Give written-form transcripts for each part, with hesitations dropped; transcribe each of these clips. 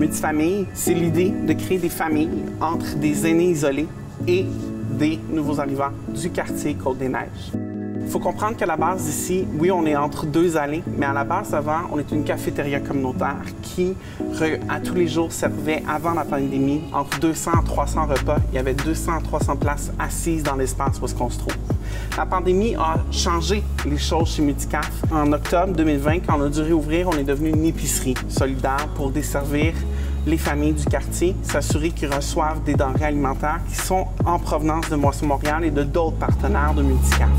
Multifamille, c'est l'idée de créer des familles entre des aînés isolés et des nouveaux arrivants du quartier Côte-des-Neiges. Il faut comprendre qu'à la base ici, oui, on est entre deux allées, mais à la base avant, on est une cafétéria communautaire qui, à tous les jours, servait avant la pandémie entre 200 à 300 repas. Il y avait 200 à 300 places assises dans l'espace où on se trouve. La pandémie a changé les choses chez Multicaf. En octobre 2020, quand on a dû réouvrir, on est devenu une épicerie solidaire pour desservir les familles du quartier, s'assurer qu'ils reçoivent des denrées alimentaires qui sont en provenance de Moisson Montréal et de d'autres partenaires de Multicaf.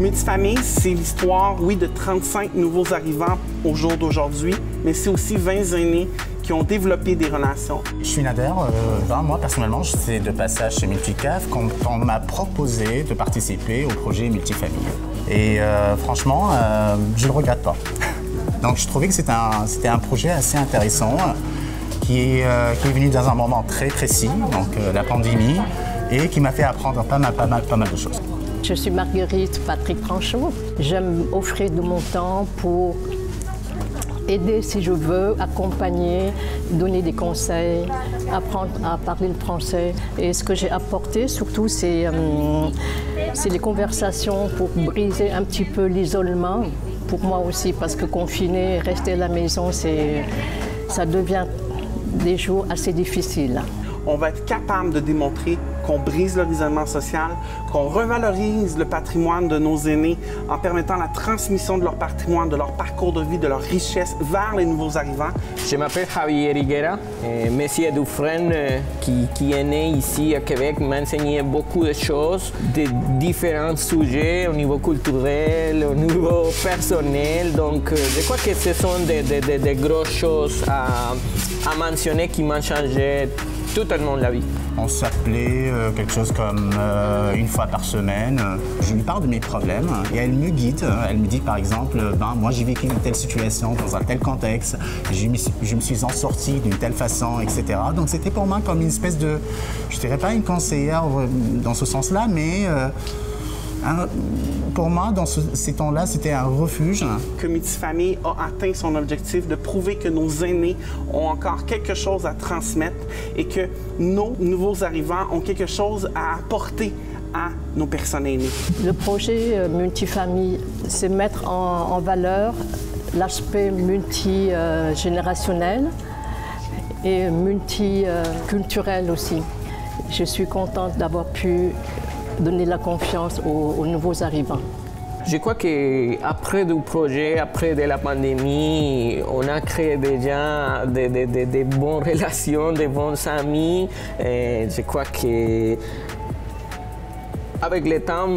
Multifamille, c'est l'histoire, oui, de 35 nouveaux arrivants au jour d'aujourd'hui, mais c'est aussi 20 aînés qui ont développé des relations. Je suis Nader. Moi, personnellement, c'est de passage chez Multicaf quand on m'a proposé de participer au projet Multifamille. Et franchement, je ne le regrette pas. Donc, je trouvais que c'était un projet assez intéressant qui est venu dans un moment très précis, donc la pandémie, et qui m'a fait apprendre pas mal de choses. Je suis Marguerite Patrick Franchot. J'aime offrir de mon temps pour aider si je veux, accompagner, donner des conseils, apprendre à parler le français. Et ce que j'ai apporté surtout, c'est les conversations pour briser un petit peu l'isolement. Pour moi aussi, parce que confiner, rester à la maison, ça devient des jours assez difficiles. On va être capable de démontrer qu'on brise l'isolement social, qu'on revalorise le patrimoine de nos aînés en permettant la transmission de leur patrimoine, de leur parcours de vie, de leur richesse vers les nouveaux arrivants. Je m'appelle Javier Higuera. Monsieur Dufresne, qui est né ici à Québec, m'a enseigné beaucoup de choses, de différents sujets au niveau culturel, au niveau personnel. Donc, je crois que ce sont des grosses choses à mentionner qui m'ont changé totalement la vie. On s'appelait quelque chose comme une fois par semaine. Je lui parle de mes problèmes et elle me guide. Elle me dit par exemple, moi j'ai vécu une telle situation dans un tel contexte, je me suis en sorti d'une telle façon, etc. Donc c'était pour moi comme une espèce de, je dirais pas une conseillère dans ce sens-là, mais pour moi, dans ces temps-là, c'était un refuge. Que Multifamille a atteint son objectif de prouver que nos aînés ont encore quelque chose à transmettre et que nos nouveaux arrivants ont quelque chose à apporter à nos personnes aînées. Le projet Multifamille, c'est mettre en valeur l'aspect multigénérationnel et multiculturel aussi. Je suis contente d'avoir pu donner la confiance aux nouveaux arrivants. Je crois qu'après du projet, après de la pandémie, on a créé déjà des bonnes relations, des bons amis. Et je crois que avec le temps,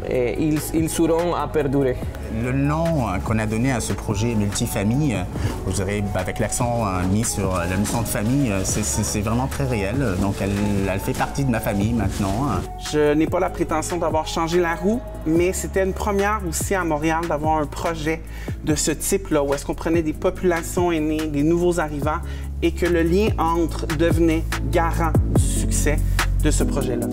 ils seront à perdurer. Le nom qu'on a donné à ce projet Multifamille, vous aurez avec l'accent mis sur la notion de famille, c'est vraiment très réel. Donc elle fait partie de ma famille maintenant. Je n'ai pas la prétention d'avoir changé la roue, mais c'était une première aussi à Montréal d'avoir un projet de ce type-là, où est-ce qu'on prenait des populations aînées, des nouveaux arrivants, et que le lien entre devenait garant du succès de ce projet-là.